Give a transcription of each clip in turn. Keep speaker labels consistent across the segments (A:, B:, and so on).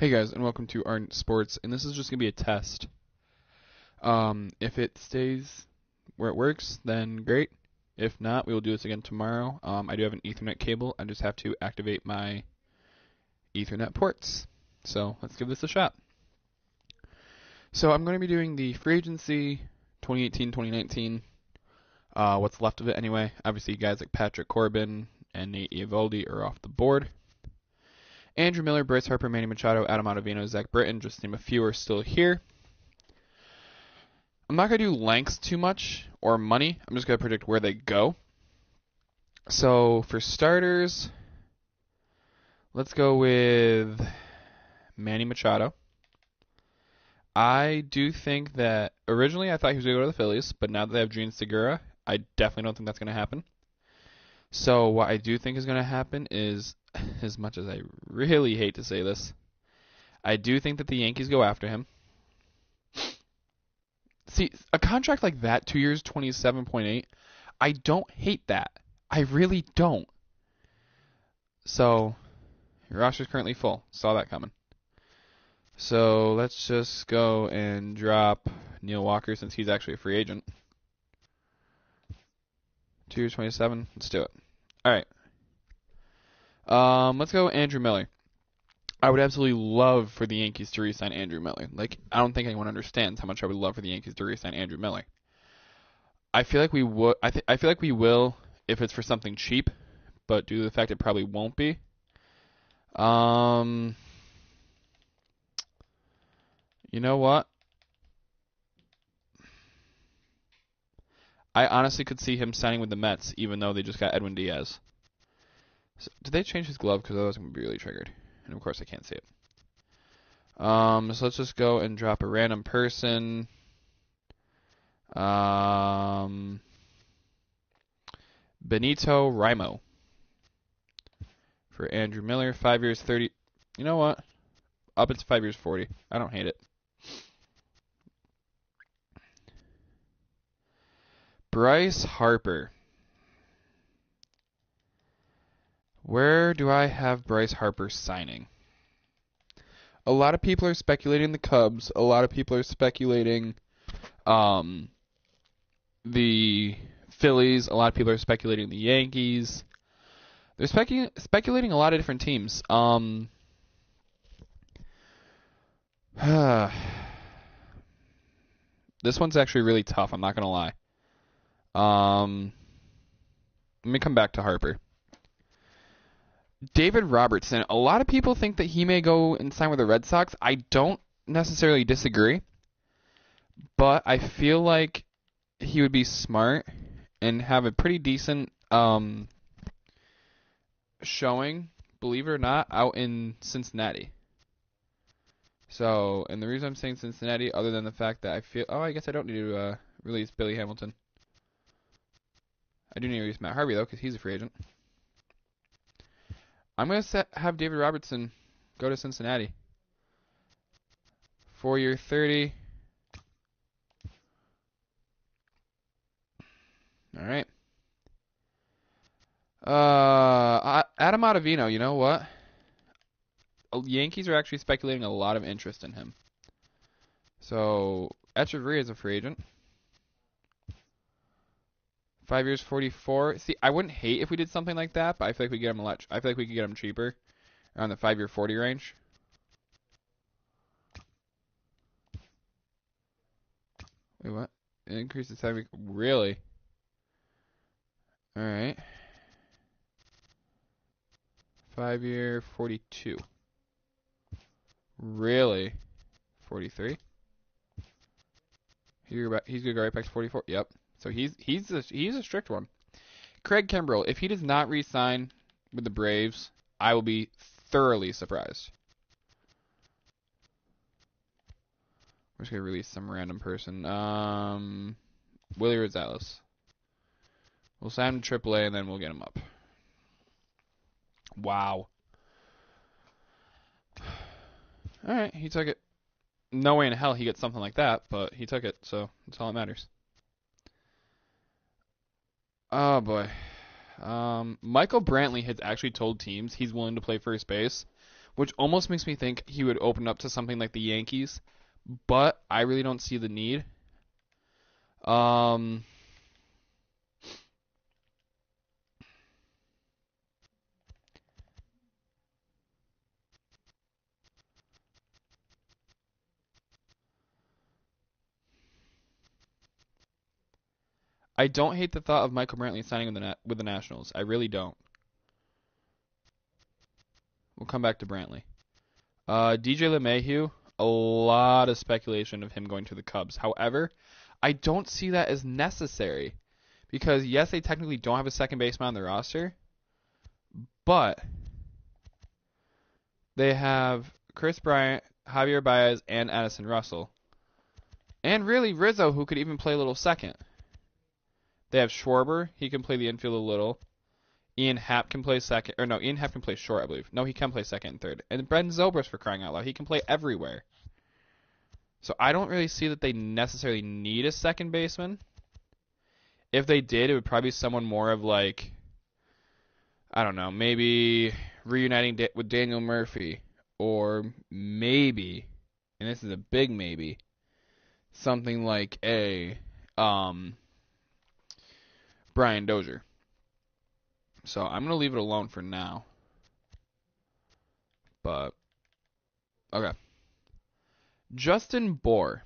A: Hey guys, and welcome to Ardent Sports, and this is just going to be a test. If it stays where it works, then great. If not, we will do this again tomorrow. I do have an Ethernet cable. I just have to activate my Ethernet ports. So let's give this a shot. So I'm going to be doing the free agency 2018-2019, what's left of it anyway. Obviously, guys like Patrick Corbin and Nate Eovaldi are off the board. Andrew Miller, Bryce Harper, Manny Machado, Adam Ottavino, Zach Britton, just to name a few, are still here. I'm not going to do lengths too much or money. I'm just going to predict where they go. So for starters, let's go with Manny Machado. I do think that originally I thought he was going to go to the Phillies, but now that they have Gene Segura, I definitely don't think that's going to happen. So what I do think is going to happen is, as much as I really hate to say this, I do think that the Yankees go after him. See, a contract like that, 2 years, 27.8, I don't hate that. I really don't. So, your roster's currently full. Saw that coming. So, let's just go and drop Neil Walker since he's actually a free agent. 2 years, 27. Let's do it. All right. Let's go Andrew Miller. I would absolutely love for the Yankees to re-sign Andrew Miller. I don't think anyone understands how much I would love for the Yankees to re-sign Andrew Miller. I feel like we would. I feel like we will if it's for something cheap, but due to the fact it probably won't be. You know what? I honestly could see him signing with the Mets, even though they just got Edwin Diaz. So, did they change his glove? Because otherwise I'm going to be really triggered. And of course I can't see it. So let's just go and drop a random person. Benito Raimo for Andrew Miller. 5 years, 30. You know what? Up it's 5 years, 40. I don't hate it. Bryce Harper. Where do I have Bryce Harper signing? A lot of people are speculating the Cubs. A lot of people are speculating the Phillies. A lot of people are speculating the Yankees. They're speculating a lot of different teams. This one's actually really tough. I'm not going to lie. Let me come back to Harper. David Robertson. A lot of people think that he may go and sign with the Red Sox. I don't necessarily disagree, but I feel like he would be smart and have a pretty decent showing, believe it or not, out in Cincinnati. So, and the reason I'm saying Cincinnati, other than the fact that I feel, I guess I don't need to release Billy Hamilton. I do need to release Matt Harvey though, because he's a free agent. I'm going to have David Robertson go to Cincinnati. 4 year, 30. All right. Adam Ottavino, you know what? Yankees are actually speculating a lot of interest in him. So, Echeverria is a free agent. 5 years, 44. See, I wouldn't hate if we did something like that, but I feel like we get him I feel like we could get him cheaper, around the 5 year, 40 range. Wait, what? Increase the time. Really? All right. 5 year, 42. Really? 43. He's gonna go right back to 44. Yep. So he's a strict one. Craig Kimbrell, if he does not re-sign with the Braves, I will be thoroughly surprised. We're just gonna release some random person. Willie Rosales. We'll sign him to AAA and then we'll get him up. Wow. All right, he took it. No way in hell he gets something like that, but he took it, so that's all that matters. Oh boy. Michael Brantley has actually told teams he's willing to play first base, which almost makes me think he would open up to something like the Yankees, but I really don't see the need. Um, I don't hate the thought of Michael Brantley signing with the Nationals. I really don't. We'll come back to Brantley. DJ LeMahieu, a lot of speculation of him going to the Cubs. However, I don't see that as necessary because, yes, they technically don't have a second baseman on their roster, but they have Chris Bryant, Javier Baez, and Addison Russell. And really Rizzo, who could even play a little second. They have Schwarber. He can play the infield a little. Ian Happ can play second. Or no, Ian Happ can play short, I believe. No, he can play second and third. And Brendan Zobrist, for crying out loud. He can play everywhere. So I don't really see that they necessarily need a second baseman. If they did, it would probably be someone more of like, I don't know, maybe reuniting with Daniel Murphy. Or maybe, and this is a big maybe, something like a Brian Dozier. So I'm going to leave it alone for now. But, okay. Justin Bour.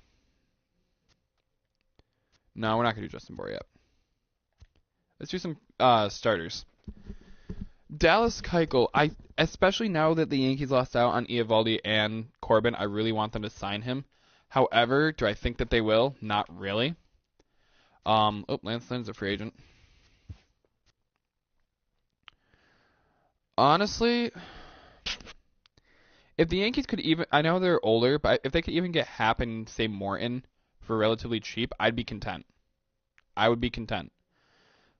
A: No, we're not going to do Justin Bour yet. Let's do some starters. Dallas Keuchel. Especially now that the Yankees lost out on Eovaldi and Corbin, I really want them to sign him. However, do I think that they will? Not really. Lance Lynn's a free agent. Honestly, if the Yankees could even, I know they're older, but if they could even get Happ and, say, Morton for relatively cheap, I'd be content. I would be content.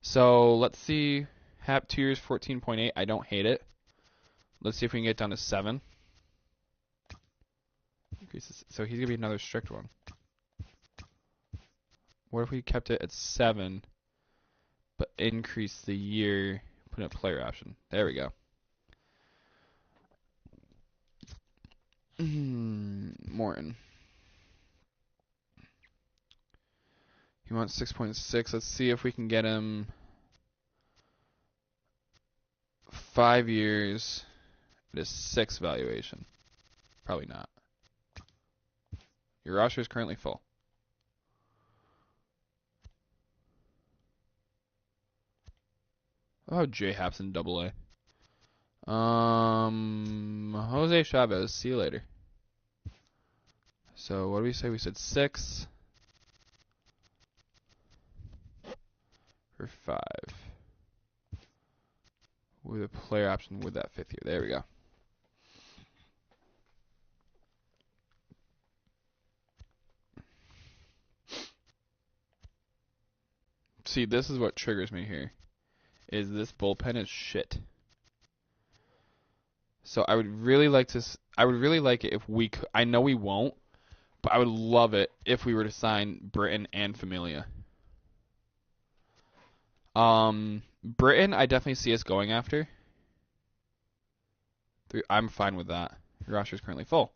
A: So, let's see. Happ 2 years, 14.8. I don't hate it. Let's see if we can get down to 7. So he's going to be another strict one. What if we kept it at 7, but increased the year, put in a player option? There we go. Morton. He wants 6.6. Let's see if we can get him 5 years at a 6 valuation. Probably not. Your roster is currently full. Oh, J Haps in AA. Jose Chavez. See you later. So what do we say? We said 6 for 5 with a player option with that 5th year. There we go. See, this is what triggers me here. Is this bullpen is shit. So I would really like to. I would really like it if we. I know we won't, but I would love it if we were to sign Britton and Familia. Britton, I definitely see us going after. I'm fine with that. Your roster is currently full.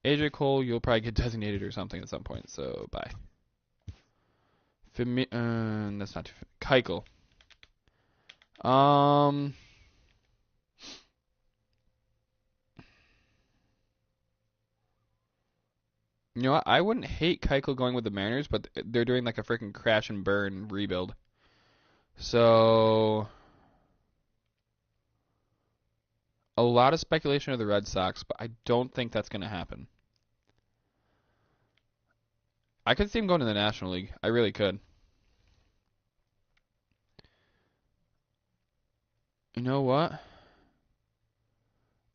A: AJ Cole, you'll probably get designated or something at some point. So bye. That's not too. Keuchel. You know what? I wouldn't hate Keuchel going with the Mariners, but they're doing like a freaking crash and burn rebuild. So a lot of speculation of the Red Sox, but I don't think that's going to happen. I could see him going to the National League. I really could. You know what?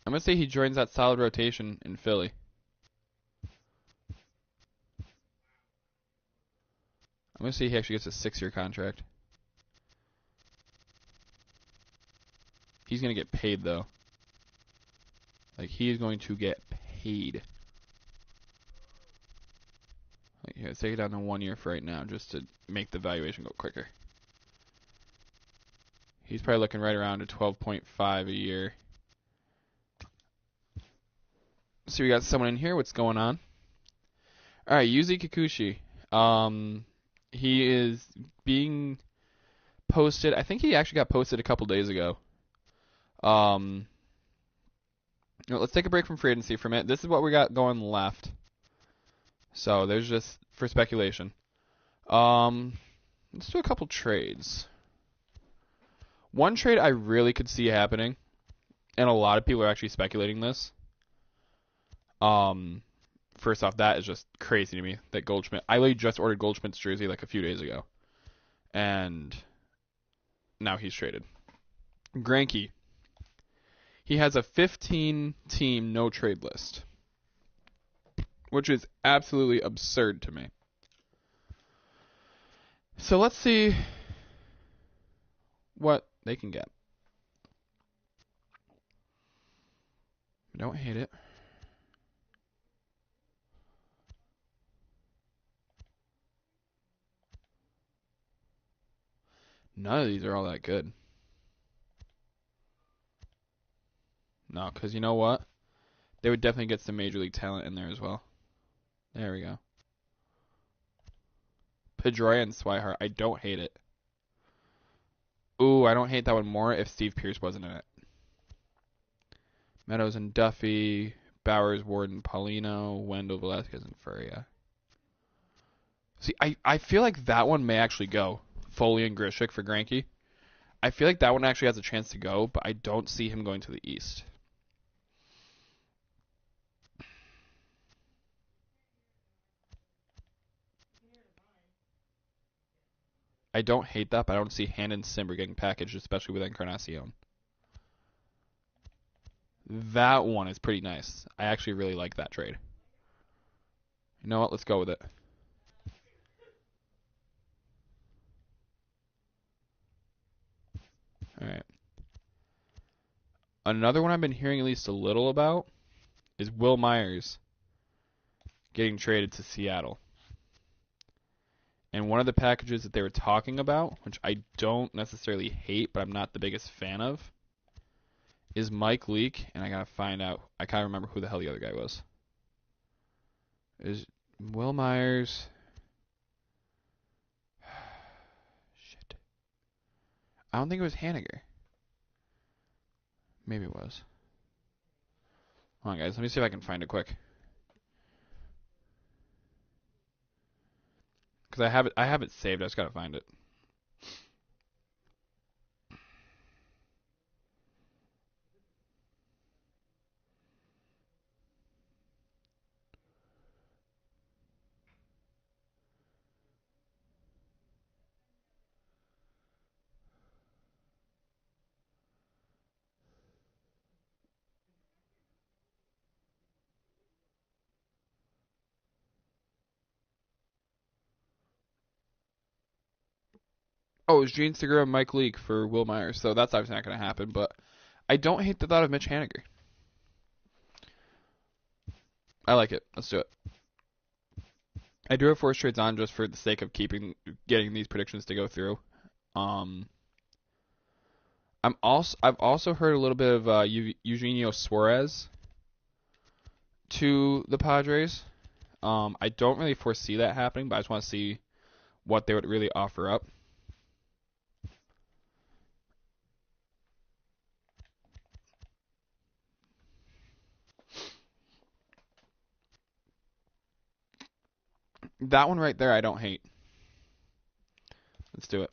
A: I'm going to say he joins that solid rotation in Philly. I'm going to say he actually gets a 6-year contract. He's going to get paid, though. Like, he is going to get paid. Like, here, let's take it down to 1 year for right now, just to make the valuation go quicker. He's probably looking right around to 12.5 a year. So we got someone in here. What's going on? All right, Yuzi Kikuchi. He is being posted. I think he actually got posted a couple days ago. Um, let's take a break from free agency for a minute. This is what we got going left. So there's just for speculation. Let's do a couple trades. One trade I really could see happening, and a lot of people are actually speculating this. First off, that is just crazy to me that Goldschmidt. I literally just ordered Goldschmidt's jersey like a few days ago, and now he's traded. Greinke. He has a 15-team no-trade list, which is absolutely absurd to me. So let's see what they can get. I don't hate it. None of these are all that good. No, because you know what? They would definitely get some major league talent in there as well. There we go. Pedroia and Swihart. I don't hate it. Ooh, I don't hate that one more if Steve Pearce wasn't in it. Meadows and Duffy, Bowers, Warden, Paulino, Wendell, Velasquez, and Furia. See, I feel like that one may actually go. Foley and Grishik for Greinke. I feel like that one actually has a chance to go, but I don't see him going to the East. I don't hate that, but I don't see Hand and Simber getting packaged, especially with Encarnacion. That one is pretty nice. I actually really like that trade. You know what? Let's go with it. All right. Another one I've been hearing at least a little about is Will Myers getting traded to Seattle. And one of the packages that they were talking about, which I don't necessarily hate, but I'm not the biggest fan of, is Mike Leake, and I gotta find out. I can't remember who the hell the other guy was. Is Will Myers? Shit. I don't think it was Haniger. Maybe it was. Hold on, guys. Let me see if I can find it quick. Because I have it saved. I just gotta find it. Oh, it was Gene Segura and Mike Leake for Will Myers. So that's obviously not gonna happen. But I don't hate the thought of Mitch Haniger. I like it. Let's do it. I do have force trades on just for the sake of getting these predictions to go through. I've also heard a little bit of Eugenio Suarez to the Padres. I don't really foresee that happening, but I just want to see what they would really offer up. That one right there, I don't hate. Let's do it.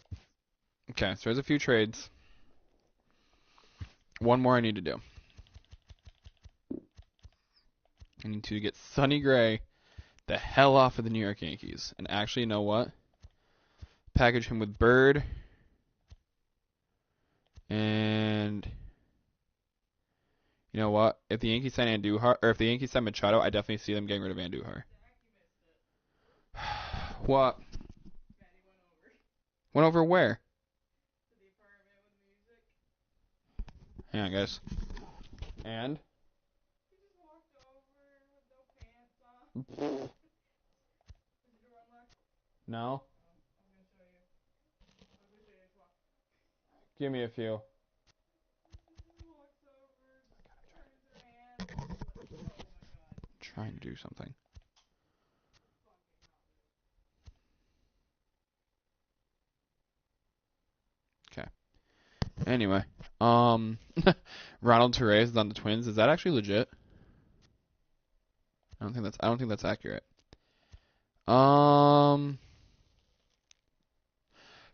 A: Okay, so there's a few trades. One more I need to do. I need to get Sonny Gray the hell off of the New York Yankees. And actually, you know what? Package him with Bird. And you know what? If the Yankees sign Andujar, or if the Yankees sign Machado, I definitely see them getting rid of Andujar. What? Went over where? Hang on, guys. And? No? Give me a few. trying to do something. Okay. Anyway, Ronald Torres is on the Twins. Is that actually legit? I don't think that's accurate.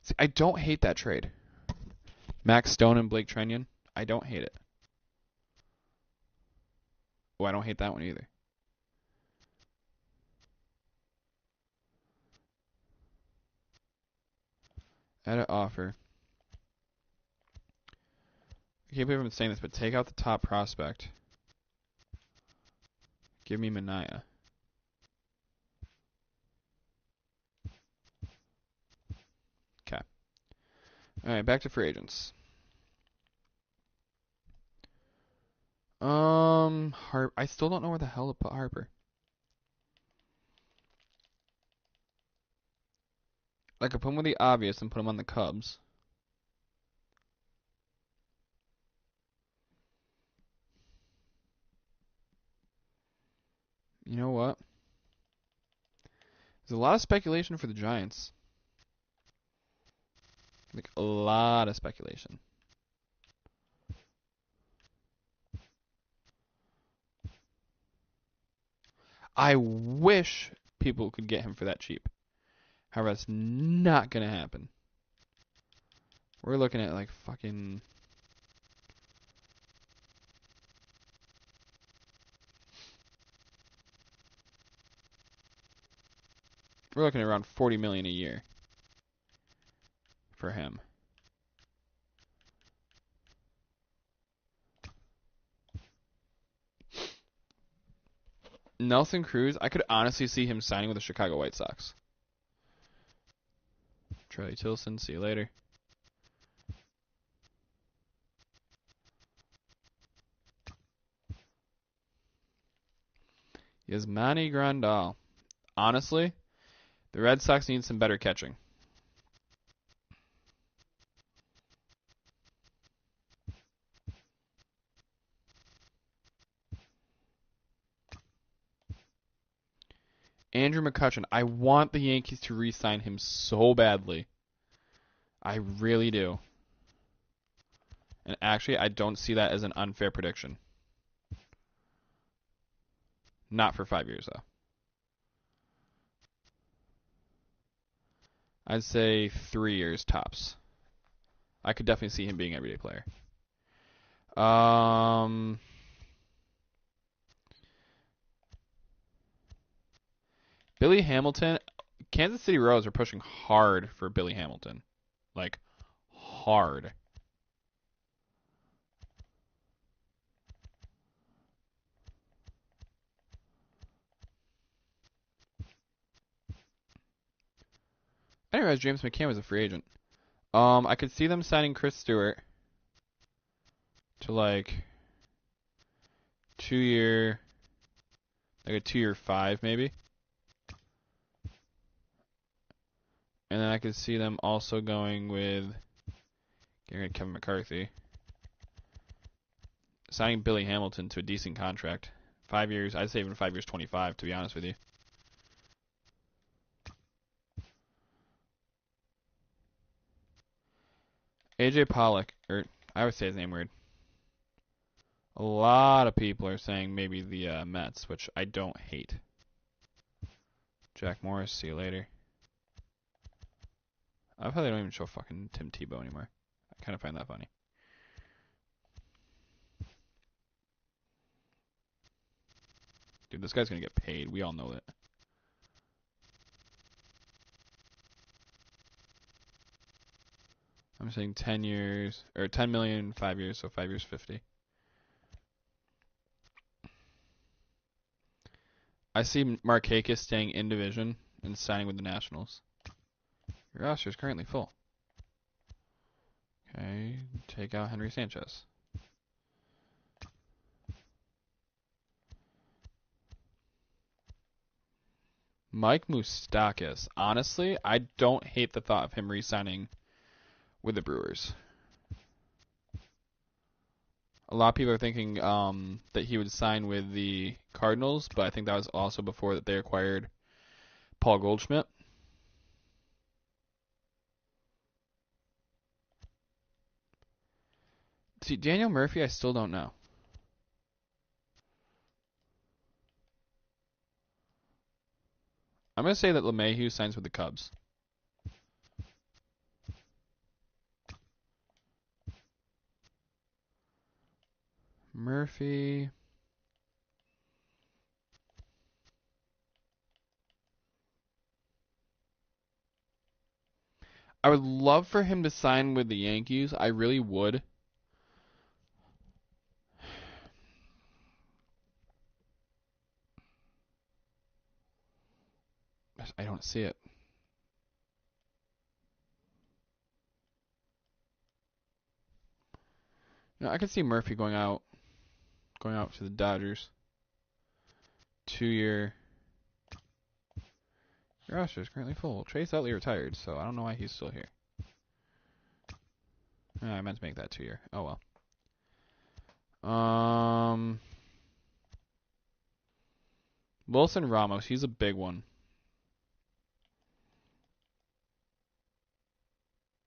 A: See, I don't hate that trade. Max Stone and Blake Treinen. I don't hate it. Oh, I don't hate that one either. Edit offer. I can't believe I'm saying this, but take out the top prospect. Give me Mania. Okay. All right, back to free agents. I still don't know where the hell to put Harper. I could put him with the obvious and put him on the Cubs. You know what? There's a lot of speculation for the Giants. Like, a lot of speculation. I wish people could get him for that cheap. However, that's not going to happen. We're looking at like fucking... We're looking at around $40 million a year for him. Nelson Cruz, I could honestly see him signing with the Chicago White Sox. Charlie Tilson, see you later. Yasmani Grandal. Honestly, the Red Sox need some better catching. Andrew McCutchen. I want the Yankees to re-sign him so badly. I really do. And actually, I don't see that as an unfair prediction. Not for 5 years, though. I'd say 3 years tops. I could definitely see him being an everyday player. Billy Hamilton. Kansas City Royals are pushing hard for Billy Hamilton. Like, hard. I didn't realize James McCann was a free agent. I could see them signing Chris Stewart to like 2-year, like a 2-year 5 maybe. And then I could see them also going with getting rid of Kevin McCarthy, signing Billy Hamilton to a decent contract. 5 years, I'd say even 5 years, 25, to be honest with you. AJ Pollock, or I always say his name weird. A lot of people are saying maybe the Mets, which I don't hate. Jack Morris, see you later. I love how they don't even show fucking Tim Tebow anymore. I kind of find that funny. Dude, this guy's going to get paid. We all know that. I'm saying 10 years, or 10 million, 5 years, so 5 years, 50. I see Markakis staying in division and signing with the Nationals. Your roster is currently full. Okay, take out Henry Sanchez. Mike Moustakas. Honestly, I don't hate the thought of him re-signing with the Brewers. A lot of people are thinking that he would sign with the Cardinals, but I think that was also before that they acquired Paul Goldschmidt. See, Daniel Murphy, I still don't know. I'm going to say that LeMahieu signs with the Cubs. Murphy. I would love for him to sign with the Yankees. I really would. I don't see it. No, I could see Murphy going out to the Dodgers. 2-year. Your roster is currently full. Chase Utley retired, so I don't know why he's still here. Oh, I meant to make that 2-year. Oh well. Wilson Ramos, he's a big one.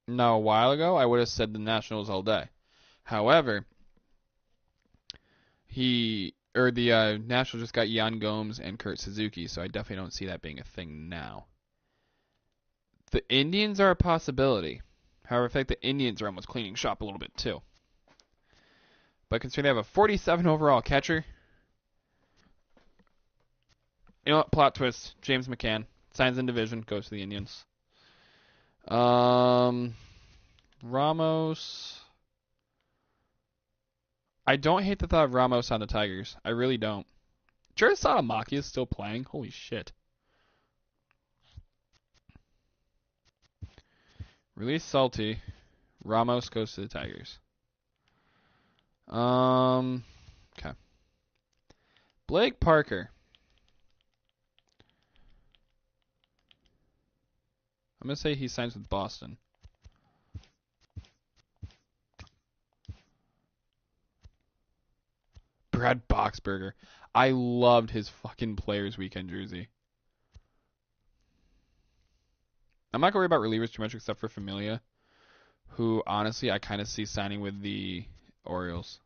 A: Now, a while ago, I would have said the Nationals all day. However, the Nationals just got Yan Gomes and Kurt Suzuki, so I definitely don't see that being a thing now. The Indians are a possibility. However, I think the Indians are almost cleaning shop a little bit too. But considering they have a 47 overall catcher, you know what? Plot twist. James McCann signs in division, goes to the Indians. Ramos. I don't hate the thought of Ramos on the Tigers. I really don't. Jared Satamaki is still playing. Holy shit. Release Salty. Ramos goes to the Tigers. Okay. Blake Parker. I'm going to say he signs with Boston. Brad Boxberger. I loved his fucking Players Weekend jersey. I'm not going to worry about relievers too much except for Familia, who honestly I kind of see signing with the Orioles.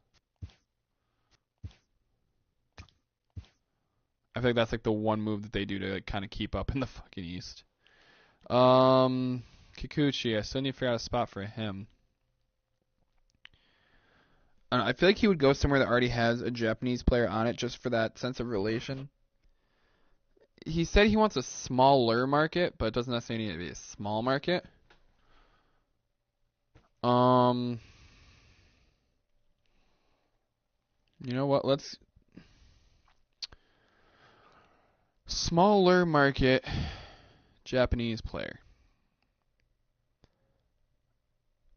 A: I think that's like the one move that they do to like kind of keep up in the fucking East. Kikuchi, I still need to figure out a spot for him. I don't know, I feel like he would go somewhere that already has a Japanese player on it just for that sense of relation. He said he wants a smaller market, but it doesn't necessarily need to be a small market. You know what? Let's smaller market Japanese player.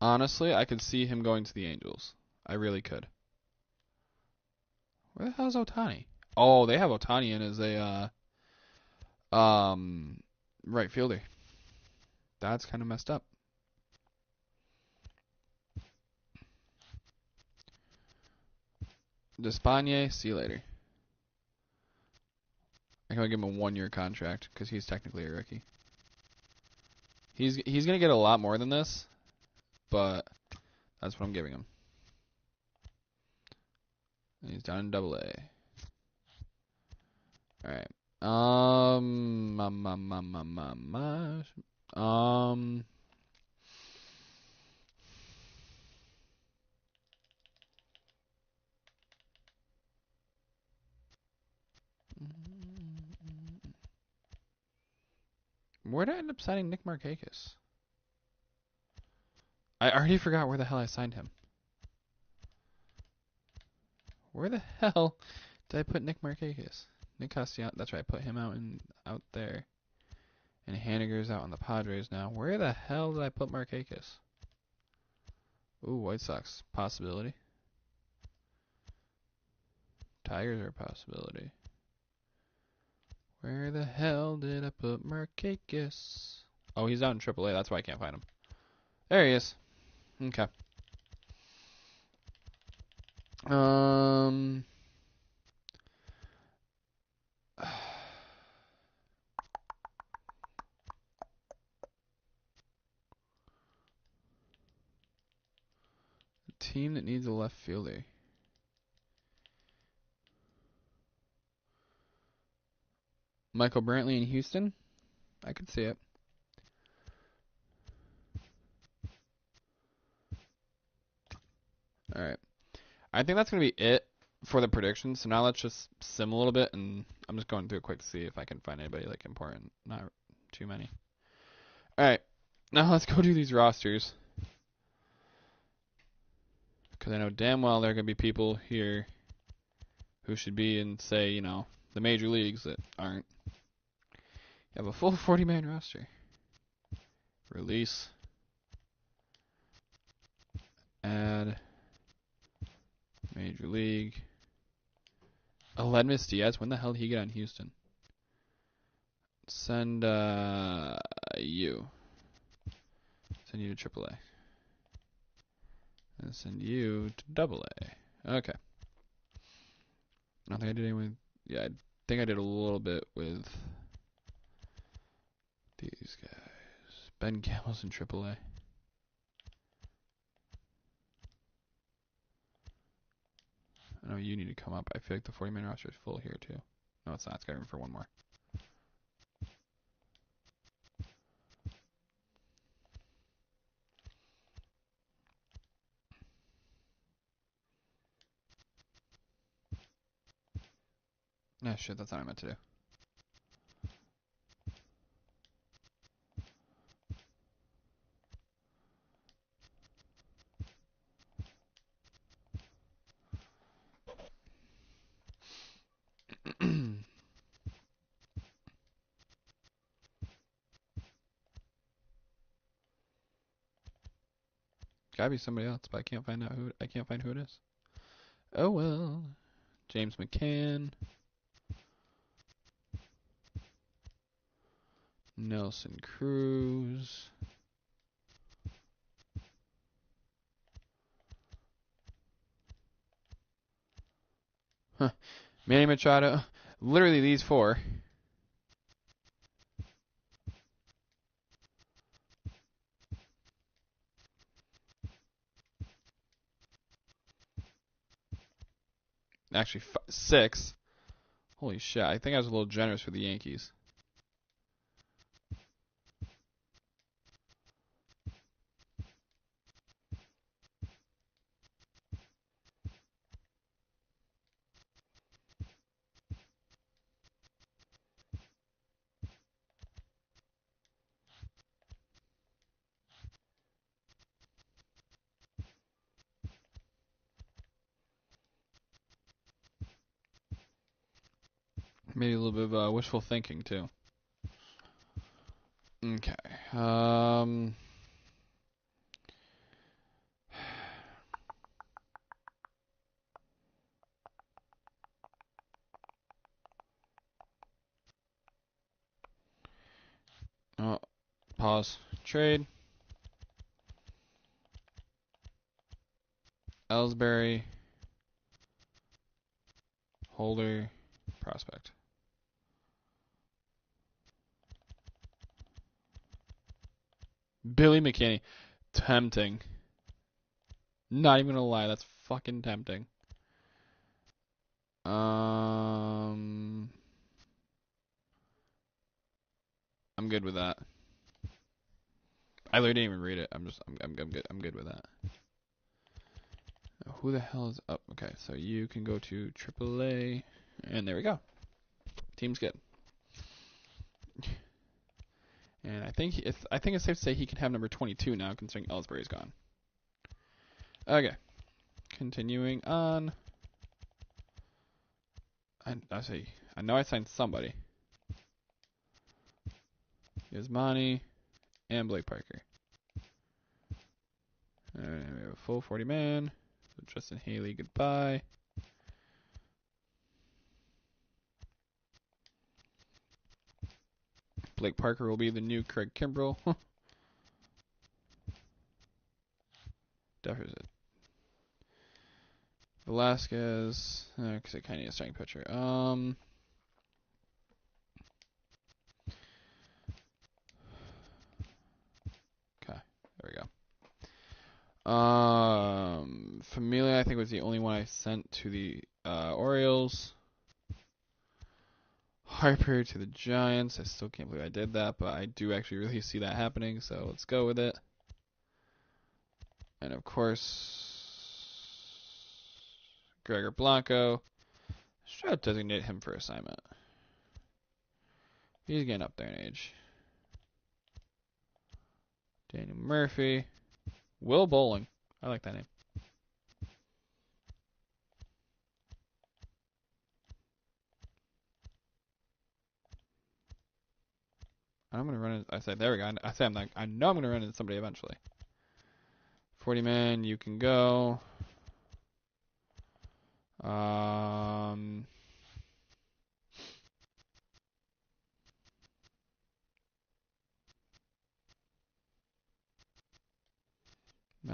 A: Honestly, I could see him going to the Angels. I really could. Where the hell is Ohtani? Oh, they have Ohtani in as a right fielder. That's kind of messed up. Despaigne, see you later. I can only give him a 1-year contract because he's technically a rookie. He's gonna get a lot more than this, but that's what I'm giving him. And he's down in Double-A. All right. Where did I end up signing Nick Markakis? I already forgot where the hell I signed him. Where the hell did I put Nick Markakis? Nick Castellanos. That's right. I put him out there. And Haniger's out on the Padres now. Where the hell did I put Markakis? Ooh, White Sox. Possibility. Tigers are a possibility. Where the hell did I put Markakis? Oh, he's out in AAA. That's why I can't find him. There he is. Okay. Um, team that needs a left fielder. Michael Brantley in Houston. I could see it. All right. I think that's going to be it for the predictions. So now let's just sim a little bit, and I'm just going through it quick to see if I can find anybody like important. Not too many. All right. Now let's go do these rosters. Because I know damn well there are going to be people here who should be in, say, you know, the major leagues that aren't. You have a full 40-man roster. Release. Add. Major League. Aledmus Diaz. When the hell did he get on Houston? Send you. Send you to AAA. And send you to AA. Okay. I don't think I did any with. Yeah, I think I did a little bit with these guys. Ben Gamel's in AAA. I know you need to come up. I feel like the 40-man roster is full here too. No, it's not. It's got room for one more. Ah, shit. That's not what I meant to do. Gotta be somebody else, but I can't find out who. I can't find who it is. Oh well. James McCann. Nelson Cruz. Huh. Manny Machado. Literally these four. Actually, six. Holy shit. I think I was a little generous for the Yankees. Maybe a little bit of wishful thinking, too. Okay. Oh, pause. Trade. Ellsbury. Holder. Prospect. Billy McKinney. Tempting. Not even gonna lie, that's fucking tempting. I'm good with that. I literally didn't even read it. I'm good. I'm good with that. Now, who the hell is up? Okay, so you can go to AAA, and there we go. Team's good. And I think it's safe to say he can have number 22 now, considering Ellsbury's gone. Okay, continuing on. I know I signed somebody. Yasmani and Blake Parker. And we have a full 40-man. So Justin Haley, goodbye. Blake Parker will be the new Craig Kimbrell. Definitely. The Velasquez, because I kind of need a starting pitcher. Okay, there we go. Familia, I think, was the only one I sent to the Orioles. Harper to the Giants. I still can't believe I did that, but I do actually really see that happening, so let's go with it. And of course, Gregor Blanco. Should I designate him for assignment? He's getting up there in age. Daniel Murphy. Will Bowling. I like that name. I'm gonna run it. I said, there we go. I said, I know I'm gonna run into somebody eventually. 40 man, you can go. Matt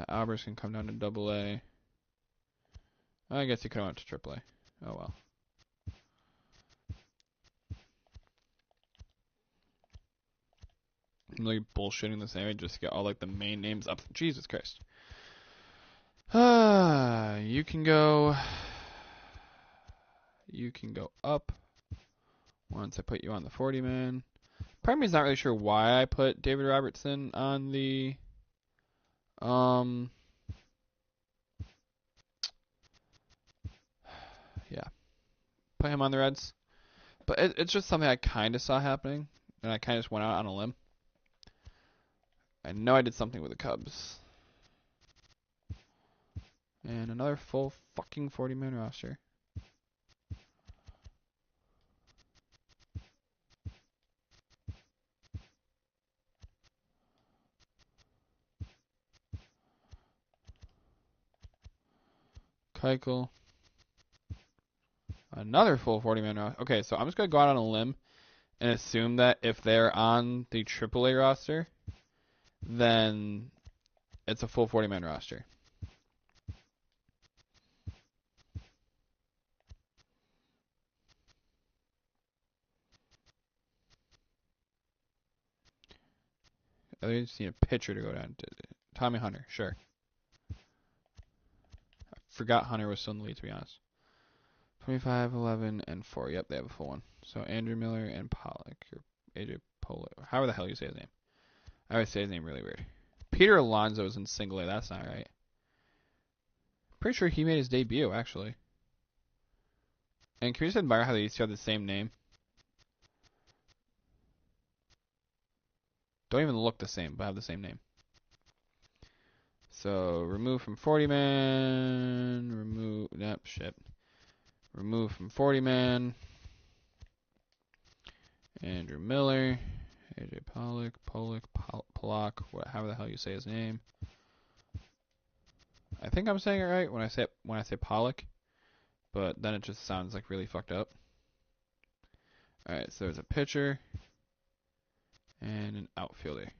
A: Albers can come down to AA. I guess he could have went to AAA. Oh well. I'm like bullshitting this anyway just to get all like the main names up. Jesus Christ. You can go. You can go up once I put you on the 40 man. Part of me is not really sure why I put David Robertson on the yeah, put him on the Reds. But it's just something I kind of saw happening, and I kind of just went out on a limb. I know I did something with the Cubs. And another full fucking 40-man roster. Keuchel. Another full 40-man roster. Okay, so I'm just going to go out on a limb and assume that if they're on the AAA roster, then it's a full 40-man roster. I just need a pitcher to go down to Tommy Hunter, sure. I forgot Hunter was still in the lead, to be honest. 25, 11, and 4. Yep, they have a full one. So Andrew Miller and Pollock, or AJ Pollock. However the hell you say his name. I always say his name really weird. Peter Alonso is in single A. That's not right. Pretty sure he made his debut, actually. And can we just admire how they each have the same name? Don't even look the same, but have the same name. So, remove from 40 man. Remove. Yep, shit. Remove from 40 man. Andrew Miller. AJ Pollock. Pollock. However the hell you say his name. I think I'm saying it right when I say Pollock, but then it just sounds like really fucked up. All right, so there's a pitcher and an outfielder,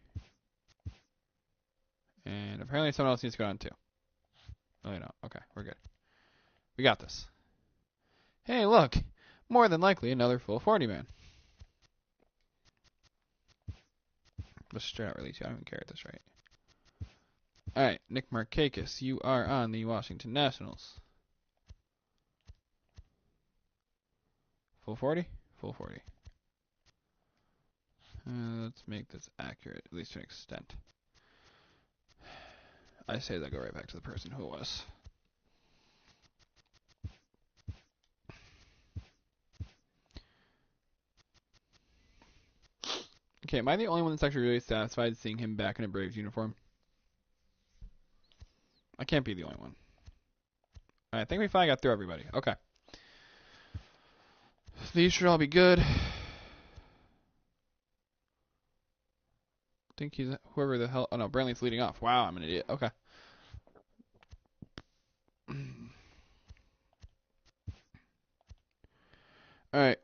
A: and apparently someone else needs to go on too. Oh, no. Okay, we're good. We got this. Hey, look, more than likely another full 40 man. Let's straight out release you. I don't even care at this rate. All right, Nick Markakis, you are on the Washington Nationals. Full 40? Full 40. Let's make this accurate, at least to an extent. I say that go right back to the person who it was. Okay, am I the only one that's actually really satisfied seeing him back in a Braves uniform? I can't be the only one. I think we finally got through everybody. Okay. These should all be good. I think he's whoever the hell. Oh no, Brantley's leading off. Wow, I'm an idiot. Okay. All right.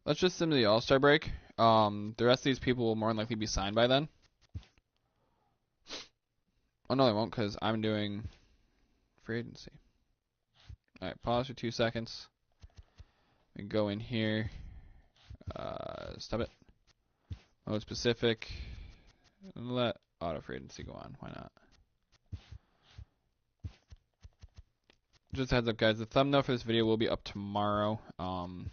A: Let's just sim to the All-Star break. The rest of these people will more than likely be signed by then. Oh, no, they won't because I'm doing free agency. All right, pause for 2 seconds. We go in here. Stop it. Mode specific. Let auto free agency go on. Why not? Just a heads up, guys. The thumbnail for this video will be up tomorrow. I'm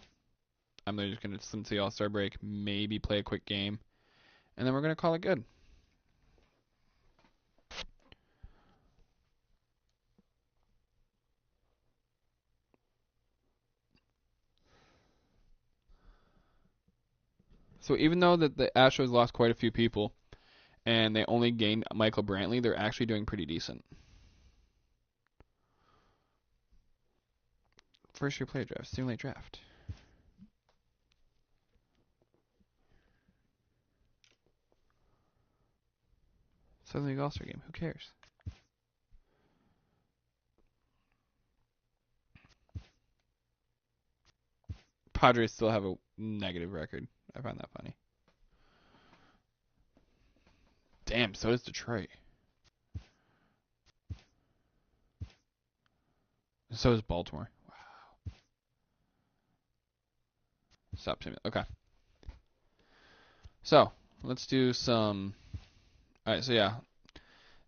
A: just going to, since the All-Star break, maybe play a quick game. And then we're going to call it good. So even though that the Astros lost quite a few people, and they only gained Michael Brantley, they're actually doing pretty decent. First year player draft, simulate draft. Southern League All-Star game, who cares? Padres still have a negative record. I find that funny. Damn, so does Detroit. So does Baltimore. Wow. Stop saying it. Okay. So, let's do some... Alright, so yeah.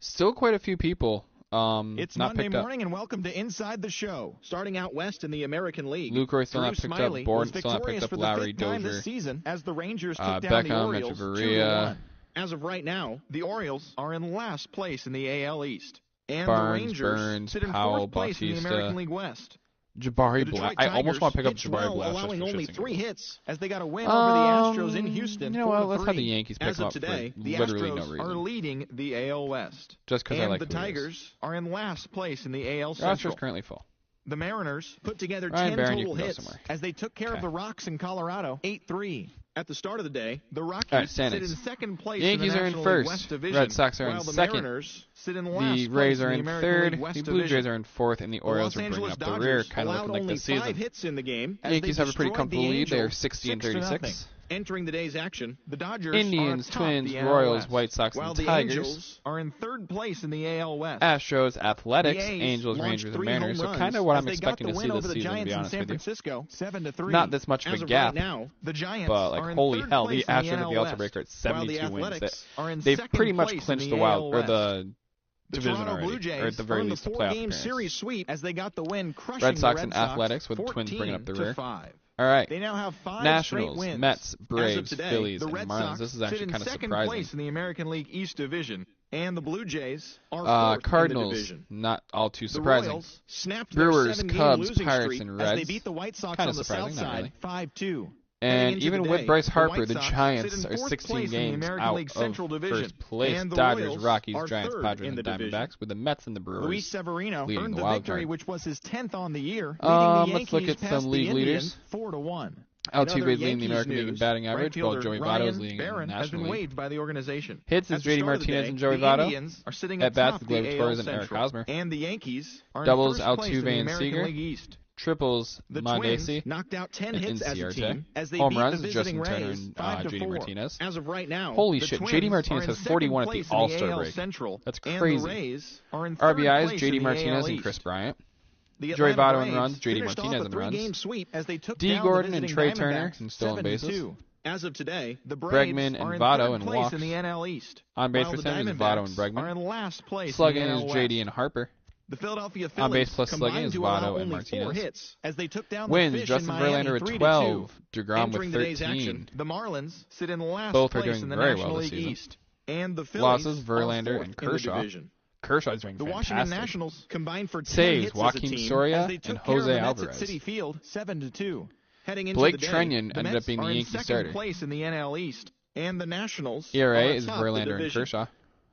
A: Still quite a few people
B: it's
A: not
B: Monday
A: picked
B: morning
A: up.
B: And welcome to Inside the Show. Starting out west in the American League.
A: Lucroy still not picked
B: Smiley
A: up. Borden still not picked up. Lowry,
B: Dozier.
A: Dozier.
B: Season as the Rangers took down the
A: Beckham,
B: Orioles
A: Echeverria.
B: 2-1. As of right now, the Orioles are in last place in the AL East. And
A: Barnes,
B: the Rangers
A: Burns,
B: sit in
A: Powell,
B: fourth place in the
A: Bautista.
B: American League West.
A: Jabari Black. I almost want to pick up Jabari
B: well,
A: Black.
B: allowing only
A: for
B: 3
A: shits and
B: hits as they got a win over the Astros in Houston.
A: You know what?
B: 4-3.
A: Let's have the Yankees pick
B: as
A: them
B: of
A: up
B: today,
A: for
B: the
A: literally
B: Astros
A: no reason.
B: are leading the AL West.
A: Just because I like
B: the
A: who it is.
B: Tigers are in last place in the AL
A: The
B: Central.
A: roster's currently full.
B: The Mariners put together
A: Ryan
B: 10
A: Barron, you
B: total
A: can go
B: hits
A: somewhere.
B: as they took care of the Rocks in Colorado, 8-3. At the start of the day, the Rockies sit in second place
A: Yankees
B: in the
A: are in
B: National
A: first.
B: League West Division,
A: Red Sox are in
B: while the
A: second.
B: Mariners sit in last
A: The
B: place
A: Rays are
B: in
A: in
B: the American
A: third.
B: League West
A: The Blue
B: Division.
A: Jays are in fourth, and the Orioles
B: Los
A: are bringing
B: Angeles
A: up the
B: Dodgers
A: rear, kind of
B: allowed
A: looking like
B: only
A: this season.
B: 5 hits in the game as
A: Yankees
B: they
A: have a pretty
B: destroyed
A: comfortable
B: the
A: lead. They are
B: Angels
A: 60 and
B: 6-0.
A: 36.
B: Entering the day's action, the Dodgers
A: Indians,
B: are atop
A: Twins,
B: the NL
A: Royals,
B: West,
A: White Sox,
B: while
A: and
B: the
A: Tigers.
B: Angels are in third place in the AL West.
A: Astros, Athletics,
B: The A's
A: Angels,
B: launched
A: Rangers, and
B: 3
A: Mariners.
B: home
A: So
B: runs
A: kind of what
B: as
A: I'm
B: they
A: expecting
B: got
A: to
B: the
A: see
B: win
A: this
B: over the
A: season, to be
B: Giants in
A: honest
B: San
A: with you.
B: Francisco, 7-3.
A: Not this much of
B: As
A: a
B: of
A: gap.
B: right now, the Giants
A: But like
B: are in
A: holy
B: third
A: hell, the
B: place in the
A: Astros at
B: NL
A: the All-Star
B: West,
A: break are at
B: while the
A: 72 wins.
B: Athletics are in
A: They've
B: second
A: pretty much
B: place
A: clinched
B: in
A: the
B: the
A: wild
B: AL
A: or
B: West.
A: the
B: The
A: division
B: Toronto
A: already,
B: Blue Jays
A: or at the very
B: earned
A: least
B: the
A: the playoff
B: 4-game
A: appearance.
B: series sweep as they got the win, crushing
A: Red Sox
B: the
A: and
B: Red Sox
A: Athletics with the Twins bringing up the rear.
B: 14-5.
A: All right.
B: They now have 5
A: Nationals,
B: straight wins.
A: Mets,
B: As of
A: Braves,
B: today,
A: Phillies,
B: the
A: and
B: Red
A: Marlins.
B: Sox
A: This is actually
B: sit in
A: kind of
B: second
A: surprising.
B: place in the American League East Division, and the Blue Jays are fourth
A: Cardinals,
B: in the division.
A: not all too
B: The
A: surprising.
B: Royals snapped their
A: Brewers,
B: 7-game
A: Cubs,
B: losing
A: Pirates,
B: streak
A: and
B: as they
A: Reds.
B: beat the White Sox
A: Kinda
B: on the south
A: surprising, not
B: side,
A: really.
B: 5-2.
A: And even with Bryce Harper, the Giants
B: sit in
A: are
B: fourth
A: 16
B: place in the
A: games
B: American
A: out
B: League
A: of
B: Central Division,
A: first place.
B: and the
A: Dodgers,
B: Royals
A: Rockies,
B: are
A: Giants,
B: third
A: Padres,
B: in
A: and
B: the division.
A: Diamondbacks, with the Mets and the Brewers.
B: Luis Severino
A: leading
B: earned
A: the
B: the
A: wild
B: victory,
A: card.
B: which was his 10th on the year, leading the
A: Let's look
B: Yankees
A: at
B: past
A: some
B: the
A: league
B: Indians
A: leaders.
B: 4-1.
A: Altuve leading the American League in batting average, while
B: right-fielder
A: Joey Votto
B: Ryan
A: is leading the
B: Barron has
A: National
B: been
A: League.
B: waived by the organization.
A: Hits
B: At
A: is
B: the
A: JD
B: start of the
A: Martinez
B: day,
A: and Joey
B: the
A: Votto.
B: Indians are sitting
A: At bats,
B: atop
A: the Gleyber
B: AL
A: Torres and Eric
B: Central,
A: Hosmer.
B: and the Yankees are
A: Doubles,
B: in first place in
A: Altuve
B: the
A: and
B: American
A: Seager.
B: League East.
A: Triples,
B: The
A: Mondesi.
B: Twins knocked out 10
A: and
B: hits as a
A: Inciarte.
B: team as they
A: Home
B: beat
A: runs
B: the
A: is
B: visiting
A: Justin Turner
B: Rays
A: and
B: 5-4.
A: JD Martinez.
B: As of right now,
A: Holy
B: the
A: shit,
B: Twins
A: JD
B: are
A: Martinez
B: in
A: has
B: second
A: 41 at the
B: place in
A: All-Star
B: AL
A: break.
B: Central,
A: That's
B: and
A: crazy.
B: the Rays are in third
A: RBIs,
B: place
A: JD
B: in the
A: Martinez
B: AL
A: and
B: East.
A: Chris Bryant.
B: The
A: Joey
B: Atlanta
A: Votto in
B: Braves
A: runs, JD
B: finished
A: Martinez
B: off a
A: in runs.
B: 3-game sweep as they took
A: D.
B: down
A: Gordon
B: the
A: and
B: visiting
A: Trey Turner
B: Diamondbacks
A: and stolen bases.
B: 7-2. As of today, the
A: Bregman
B: Braves
A: and
B: are in
A: Votto
B: third
A: and
B: place
A: walks.
B: in the NL East.
A: On base
B: while the
A: percentage is Votto
B: Diamondbacks
A: and Bregman.
B: are in last place
A: Slugging
B: in the
A: is
B: NL
A: JD
B: West.
A: and Harper.
B: The Philadelphia
A: On
B: Phillies
A: base plus slugging
B: combined
A: is
B: to allow
A: Votto and
B: only
A: Martinez.
B: 4 hits as they took down the
A: Wins,
B: Fish
A: Justin
B: in Miami
A: Verlander with
B: 3-2.
A: 12. DeGrom
B: Entering
A: with
B: today's
A: 13.
B: action, the Marlins sit in last
A: Both are
B: place
A: doing
B: in the
A: very
B: National
A: well this
B: League
A: season.
B: East, and the Phillies
A: Losses,
B: are
A: Verlander
B: fourth
A: and
B: in the
A: Kershaw.
B: division.
A: Kershaw's doing
B: The
A: fantastic.
B: Washington Nationals combined for 10
A: Saves,
B: hits
A: Joaquin
B: as a team
A: Soria
B: as they took
A: and
B: care of
A: Jose
B: the Mets
A: Alvarez.
B: at Citi Field 7-2. Heading into
A: Blake
B: the day,
A: Treinen
B: the
A: ended
B: Mets
A: up being
B: are
A: the
B: in
A: Yankee
B: second
A: starter.
B: place in the NL East, and the Nationals
A: ERA
B: are
A: is
B: atop the
A: Verlander and
B: division.
A: Kershaw.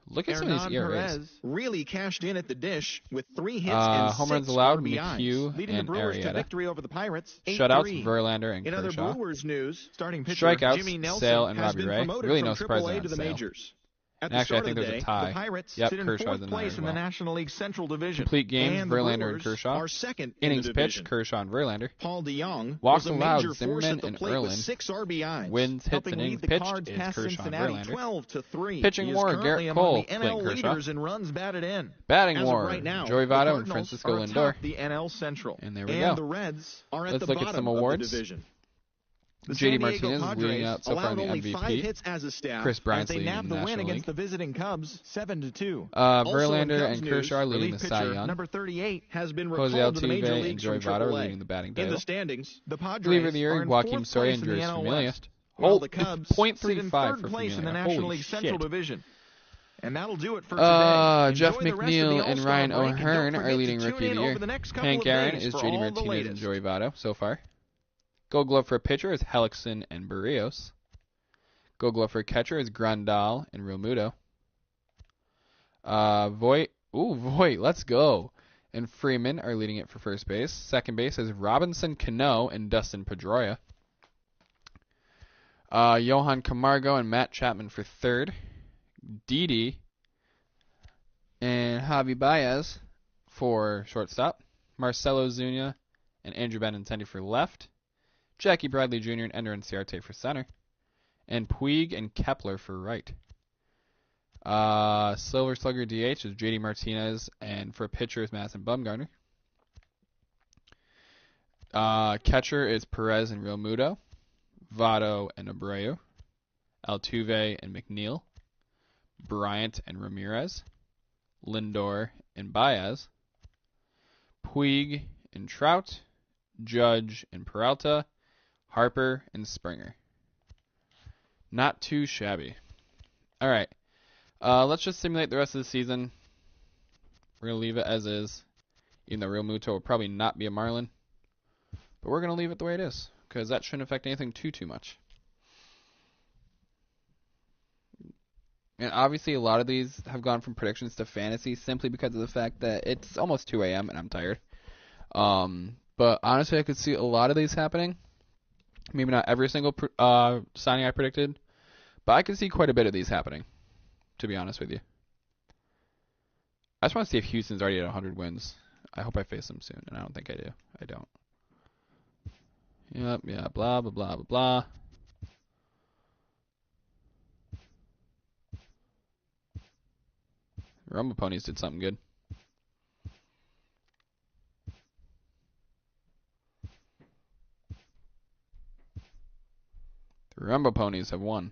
A: Look at some of
B: Hernan
A: these ERAs.
B: Perez really cashed in at the dish with 3 hits
A: Home
B: and 6
A: runs allowed,
B: RBIs,
A: McHugh
B: leading the
A: and
B: Brewers to
A: Arrieta.
B: victory over the Pirates 8-3.
A: Shutouts, Verlander and
B: In other
A: Kershaw.
B: Brewers news, starting pitcher
A: Strikeouts,
B: Jimmy Nelson
A: Sale and
B: has
A: Robbie
B: been
A: Ray.
B: promoted
A: Really
B: from
A: no surprise
B: AAA
A: on
B: to the
A: Sale.
B: majors.
A: Actually, I think there's a tie.
B: The Pirates
A: yep,
B: sit in
A: Kershaw's
B: fourth place in the National League Central Division.
A: Complete games,
B: and
A: Verlander and Kershaw.
B: Are second
A: Innings
B: in the
A: pitched, Kershaw and Verlander.
B: Paul DeJong
A: walks
B: was a
A: allowed,
B: major
A: Zimmerman
B: force at the
A: and
B: plate with
A: Erlin.
B: 6 RBIs.
A: Wins, hits, and innings pitched is Kershaw and Verlander.
B: 12-3.
A: Pitching war, Garrett Cole, Clayton Kershaw.
B: In runs batted in.
A: Batting war,
B: right now,
A: Joey Votto and Francisco Lindor.
B: The NL Central.
A: And there we go.
B: The Reds are at
A: Let's
B: the
A: look at some
B: bottom
A: awards.
B: of the division.
A: JD Martinez is leading out so far in the
B: only
A: MVP.
B: 5 hits as a staff
A: Chris Bryant's
B: as they
A: leading
B: nabbed
A: in the
B: the win
A: National
B: against
A: League.
B: the visiting Cubs 7-2.
A: Verlander and Kershaw are leading the Cy Young.
B: Number 38 has been
A: Jose
B: recalled to the Major
A: Altuve and
B: Leagues
A: Joey
B: from
A: Votto are
B: AAA.
A: leading the batting
B: In
A: title.
B: the standings, the Padres
A: Reliever of the year,
B: are in
A: Joaquin
B: fourth
A: Soria
B: place
A: and
B: in the
A: Juris
B: NL
A: Familia.
B: West, while the
A: It's
B: Cubs sit in
A: 0.35
B: third
A: for
B: place in the
A: Familia.
B: National
A: Holy
B: League Central
A: shit.
B: Division. And that'll do it for today.
A: Jeff
B: Enjoy the rest of the
A: McNeil and
B: All-Star
A: Ryan
B: break, and
A: O'Hearn
B: don't
A: are
B: forget
A: leading
B: to
A: Rookie
B: tune
A: of the
B: in
A: Year.
B: over the next couple
A: Hank
B: of
A: Aaron
B: days
A: is
B: for
A: JD
B: all the
A: Martinez and
B: latest.
A: Joey Votto so far. Gold Glove for a pitcher is Hellickson and Barrios. Gold Glove for a catcher is Grandal and Realmuto. Voit, let's go. And Freeman are leading it for first base. Second base is Robinson Cano and Dustin Pedroia. Johan Camargo and Matt Chapman for third. Didi and Javi Baez for shortstop. Marcelo Zuna and Andrew Benintendi for left. Jackie Bradley Jr. and Ender Inciarte for center. And Puig and Kepler for right. Silver Slugger DH is JD Martinez, and for pitcher is Madison Bumgarner. Catcher is Perez and Realmuto. Votto and Abreu. Altuve and McNeil. Bryant and Ramirez. Lindor and Baez. Puig and Trout. Judge and Peralta. Harper and Springer. Not too shabby. All right. Let's just simulate the rest of the season. We're going to leave it as is. Even though Realmuto will probably not be a Marlin. But we're going to leave it the way it is. Because that shouldn't affect anything too much. And obviously a lot of these have gone from predictions to fantasy simply because of the fact that it's almost 2 a.m. and I'm tired. But honestly, I could see a lot of these happening. Maybe not every single signing I predicted. But I could see quite a bit of these happening, to be honest with you. I just want to see if Houston's already at 100 wins. I hope I face them soon, and I don't think I do. I don't. Yep, yeah, blah, blah, blah, blah, blah. Rumble Ponies did something good. The Rumble Ponies have won.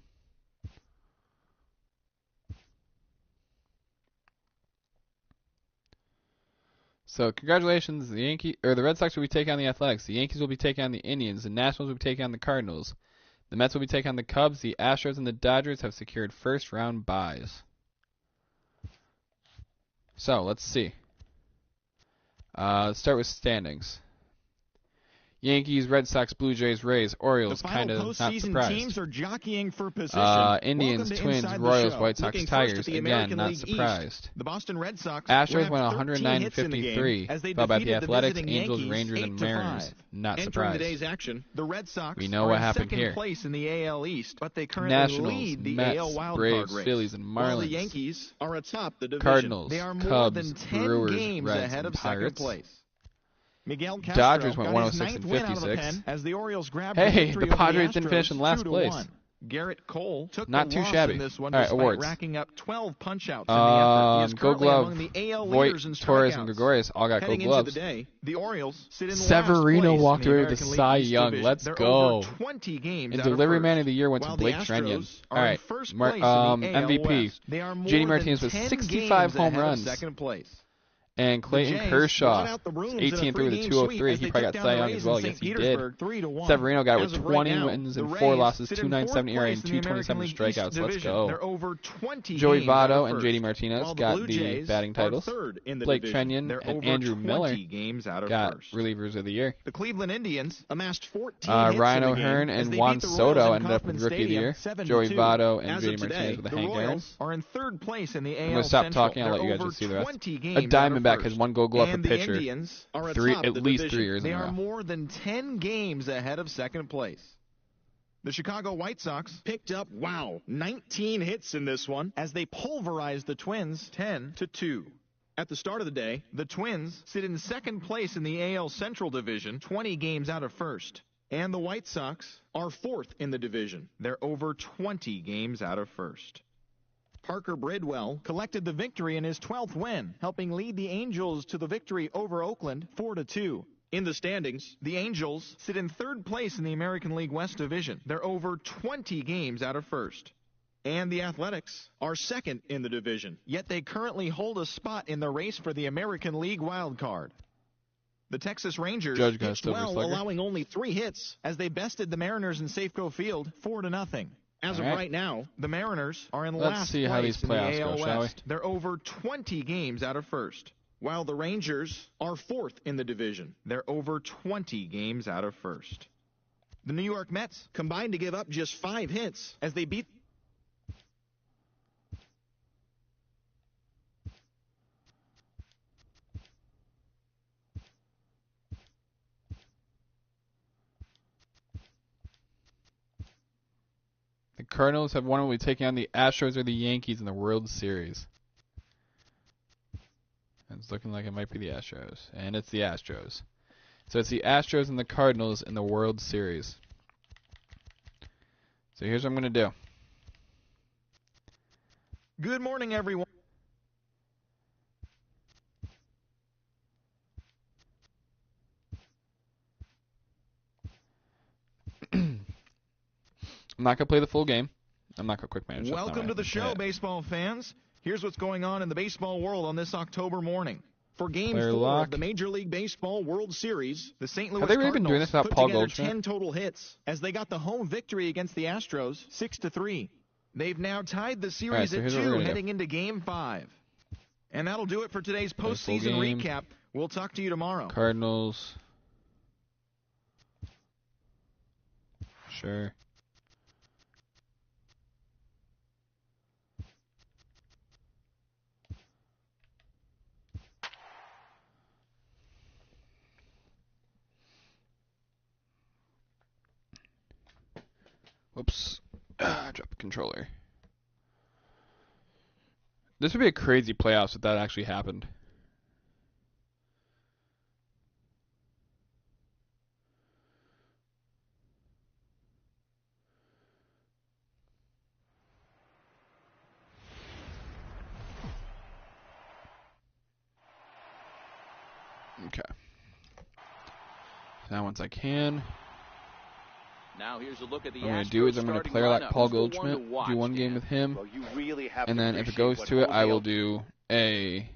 A: So congratulations, the Red Sox will be taking on the Athletics. The Yankees will be taking on the Indians. The Nationals will be taking on the Cardinals. The Mets will be taking on the Cubs. The Astros and the Dodgers have secured first-round byes. So let's see. Let's start with standings. Yankees, Red Sox, Blue Jays, Rays, Orioles, kind of not surprised.
B: Teams are jockeying for position.
A: Indians, Twins, Royals, White Sox, Tigers, again, not surprised.
B: East, the Boston Red Sox
A: Astros went 109-53, followed by the Athletics, Angels, Rangers, and Mariners. Not surprised.
B: Today's action, the Red Sox
A: we know what happened here.
B: Place in the AL East, but they currently
A: Nationals,
B: lead the
A: Mets,
B: AL wildcard
A: Braves,
B: race.
A: Phillies, and Marlins.
B: While the Yankees are atop the division.
A: Cardinals,
B: they are more
A: Cubs,
B: than 10
A: Brewers,
B: games
A: Reds,
B: ahead
A: and
B: of
A: Pirates.
B: second place. Miguel Castro
A: Dodgers went
B: got
A: 106
B: his
A: and
B: ninth win out of the
A: 56.
B: pen as the Orioles grabbed
A: Hey,
B: victory
A: the
B: over
A: Padres
B: Astros
A: didn't finish in last
B: 2-1.
A: place.
B: Garrett Cole took
A: Not
B: the
A: too
B: loss
A: shabby.
B: in this one
A: All right,
B: despite
A: awards.
B: racking up 12 punch-outs in the effort. He is
A: Gold
B: currently
A: Glove,
B: among the AL
A: Voit,
B: leaders in
A: Torres, and
B: strikeouts.
A: Gregorius all got
B: Heading
A: gold gloves.
B: into the day, the Orioles sit in
A: Severino
B: last place
A: walked
B: in the
A: away with the
B: American League
A: Cy
B: East
A: Young.
B: division.
A: Let's
B: They're
A: go.
B: Over 20 games
A: And
B: out of
A: Delivery
B: first,
A: Man of the Year went to
B: while
A: Blake
B: the Astros
A: Trenyon.
B: are
A: All
B: in
A: right,
B: first place in the AL
A: MVP.
B: West. They are more
A: JD Martinez
B: than
A: with
B: 10
A: 65
B: games
A: home
B: ahead of
A: runs.
B: second place.
A: And Clayton Kershaw, 18 through the 203. He probably got Cy Young as well. Yes, he did. Severino got it with 20 wins and 4 losses, 2.97 ERA, and 227 strikeouts. Let's go. Joey Votto and JD Martinez got the batting titles. Blake Trenyon and Andrew Miller got relievers of the year.
B: The Cleveland Indians amassed 14
A: Ryan O'Hearn and Juan Soto ended up with Rookie of the Year. Joey Votto and JD Martinez with the Hank Aaron.
B: Are in third place in the AL
A: I'm going to stop talking. I'll let you guys just see the rest. A Diamondback has 1 Gold Glove for pitcher. At least 3 years
B: they
A: in a row.
B: are more than 10 games ahead of second place. The Chicago White Sox picked up, 19 hits in this one as they pulverized the Twins 10-2. At the start of the day, the Twins sit in second place in the AL Central Division, 20 games out of first. And the White Sox are fourth in the division. They're over 20 games out of first. Parker Bridwell collected the victory in his 12th win, helping lead the Angels to the victory over Oakland 4-2. In the standings, the Angels sit in third place in the American League West Division. They're over 20 games out of first. And the Athletics are second in the division, yet they currently hold a spot in the race for the American League wild card. The Texas Rangers pitched well, allowing only 3 hits as they bested the Mariners in Safeco Field 4-0. As of right now, the Mariners are in last place in the AL West. They're over 20 games out of first, while the Rangers are fourth in the division. They're over 20 games out of first. The New York Mets combined to give up just 5 hits as they beat
A: The Cardinals have won. Will be taking on the Astros or the Yankees in the World Series. It's looking like it might be the Astros, and it's the Astros. So it's the Astros and the Cardinals in the World Series. So here's what I'm going to do.
B: Good morning, everyone.
A: I'm not going to play the full game. I'm not going to quick manage.
B: Welcome to the show, baseball fans. Here's what's going on in the baseball world on this October morning. For Game 4 of the Major League Baseball World Series, the St. Louis Cardinals put together 10 total hits as they got the home victory against the Astros 6-3. They've now tied the series at 2 heading into Game 5. And that'll do it for today's postseason recap. We'll talk to you tomorrow.
A: Cardinals. Sure. Whoops. Drop the controller. This would be a crazy playoffs if that actually happened. Okay. Now once I can.
C: Now here's a look at the
A: what I'm going to do is I'm going to player lock Paul Goldschmidt, do one game with him, and then if it goes to it, I will do a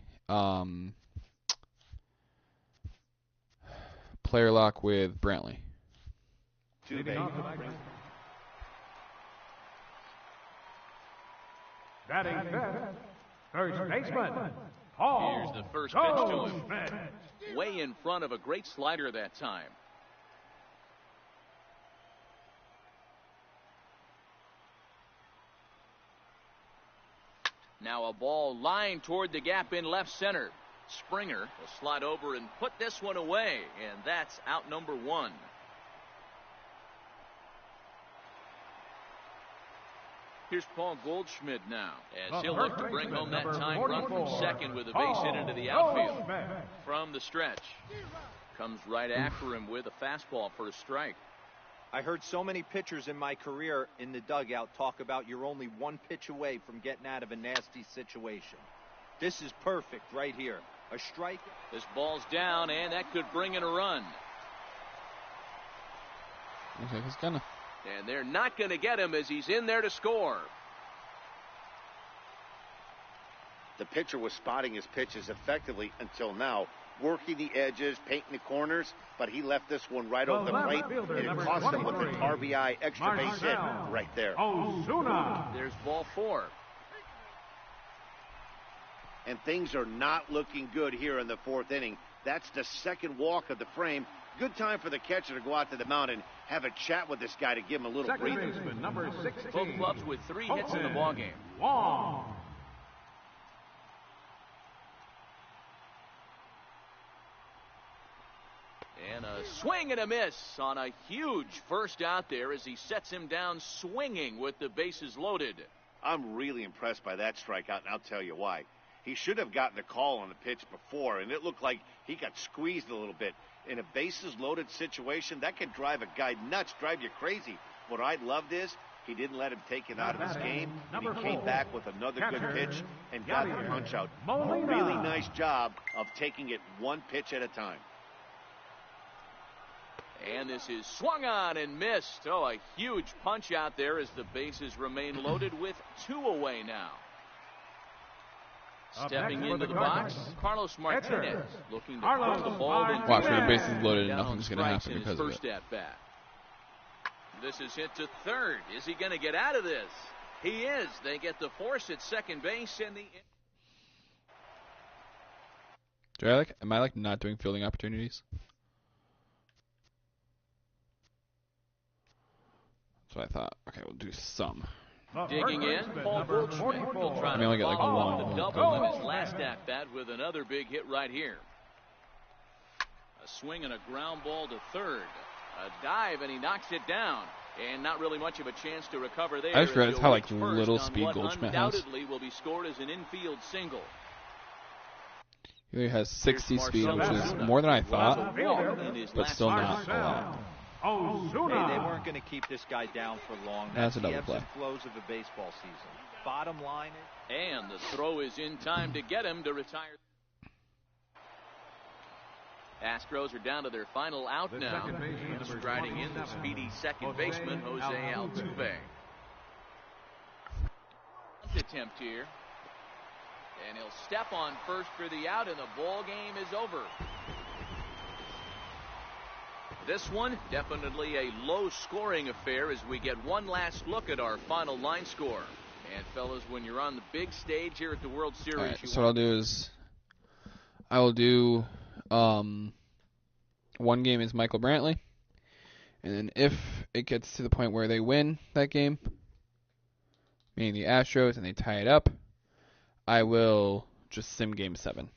A: player lock with Brantley.
D: Batting first baseman, Paul.
C: Here's the first pitch to him. Way in front of a great slider that time. Now a ball lined toward the gap in left center. Springer will slide over and put this one away, and that's out number 1. Here's Paul Goldschmidt now, as he'll look to bring home that tying run from second with a base hit into the outfield. From the stretch. Comes right after him with a fastball for a strike.
E: I heard so many pitchers in my career in the dugout talk about you're only 1 pitch away from getting out of a nasty situation. This is perfect right here. A strike.
C: This ball's down, and that could bring in a run.
A: Looks like he's gonna.
C: And they're not going to get him as he's in there to score.
F: The pitcher was spotting his pitches effectively until now, working the edges, painting the corners, but he left this one right over the plate, and it cost him with an RBI extra base hit right there.
C: There's ball 4.
F: And things are not looking good here in the 4th inning. That's the second walk of the frame. Good time for the catcher to go out to the mound and have a chat with this guy to give him a little breather.
D: Number 16.
C: Both clubs with 3 hits in the ballgame.
D: Wong.
C: And a swing and a miss on a huge first out there as he sets him down swinging with the bases loaded.
F: I'm really impressed by that strikeout, and I'll tell you why. He should have gotten a call on the pitch before, and it looked like he got squeezed a little bit. In a bases-loaded situation, that could drive a guy nuts, drive you crazy. What I loved is he didn't let him take it out of his game, and he came back with another good pitch and got the punch out. A really nice job of taking it one pitch at a time.
C: And this is swung on and missed. Oh, a huge punch out there as the bases remain loaded with 2 away now. Stepping into the box, Carlos Martinez looking to put the ball in.
A: Watch, for the bases loaded and nothing's going to happen because of
C: it. At bat. This is hit to third. Is he going to get out of this? He is. They get the force at second base and the.
A: Am I not doing fielding opportunities? That's what I thought. Okay, we'll do some.
C: Digging in, Paul Goldschmidt will try to follow up the double in his last at bat with another big hit right here. A swing and a ground ball to third. A dive and he knocks it down. And not really much of a chance to recover there.
A: I just realized how little speed Goldschmidt has.
C: Undoubtedly will be scored as an infield single.
A: He only has 60 speed, which is more than I thought, but still not a lot.
E: They weren't going to keep this guy down for long.
A: That's a double
E: the ebbs
A: play.
E: and flows of a baseball season. Bottom line is...
C: And the throw is in time to get him to retire. Astros are down to their final out now. Striding in the speedy second baseman, Jose Altuve. Attempt here. And he'll step on first for the out, and the ball game is over. This one, definitely a low-scoring affair as we get one last look at our final line score. And, fellas, when you're on the big stage here at the World Series...
A: All right, so what I'll do is I will do one game is Michael Brantley. And then if it gets to the point where they win that game, meaning the Astros, and they tie it up, I will just sim game 7.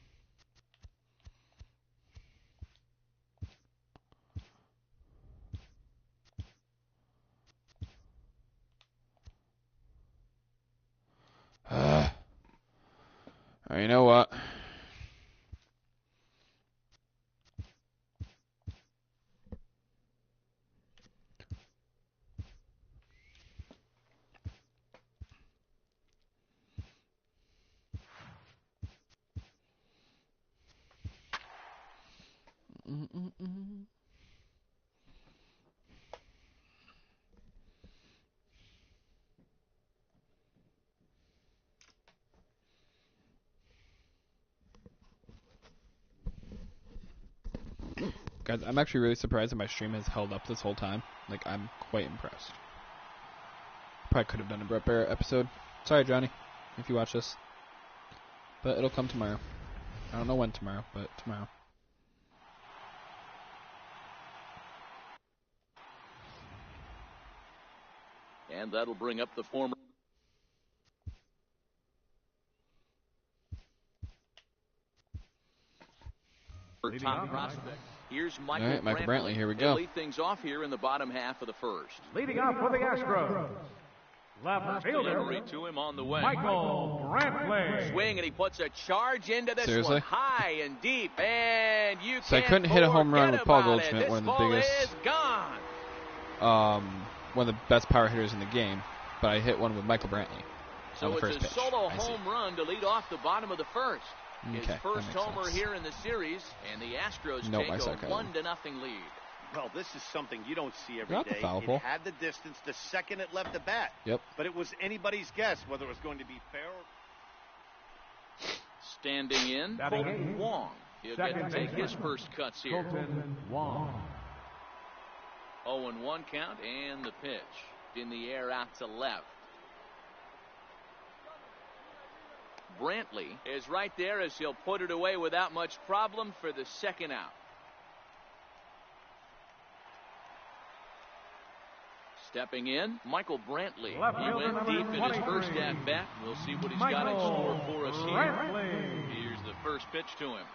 A: You know what? Guys, I'm actually really surprised that my stream has held up this whole time. I'm quite impressed. Probably could have done a Brett Barrett episode. Sorry, Johnny, if you watch this. But it'll come tomorrow. I don't know when tomorrow, but tomorrow.
C: And that'll bring up the former top prospect. Here's Michael,
A: all right, Michael Brantley. Here we go.
C: He'll lead things off here in the bottom half of the first.
D: Leading off for the Astros, left fielder
C: Delivery to him on the way.
D: Michael Brantley.
C: Swing, and he puts a charge into this
A: Seriously?
C: one, high and deep, and you
A: So I
C: can't
A: couldn't hit a home run with
C: forget
A: Paul
C: about it.
A: Goldschmidt,
C: This
A: one of the
C: ball
A: biggest,
C: is gone.
A: one of the best power hitters in the game, but I hit one with Michael Brantley
C: So
A: on the
C: it's
A: first
C: a
A: pitch.
C: solo home run to lead off the bottom of the first. His
A: Okay,
C: first
A: that makes
C: homer
A: sense.
C: here in the series, and the Astros
A: Nope, I
C: take
A: saw
C: a
A: Kevin.
C: 1-0 lead.
F: Well, this is something you don't see every
A: Not the
F: day.
A: foul
F: It
A: ball.
F: had the distance the second it left the bat.
A: Yep.
F: But it was anybody's guess whether it was going to be fair or...
C: Standing in,
D: Batting
C: Colton
D: eighth,
C: Wong. He'll get to take his first cuts here.
D: Colton Wong.
C: 0-1 count, and the pitch in the air out to left. Brantley is right there as he'll put it away without much problem for the second out. Stepping in, Michael Brantley.
D: Left
C: He
D: fielder
C: went
D: number
C: deep in his first
D: 23.
C: at bat. We'll see what he's got in store for us here.
D: Brantley.
C: Here's the first pitch to him.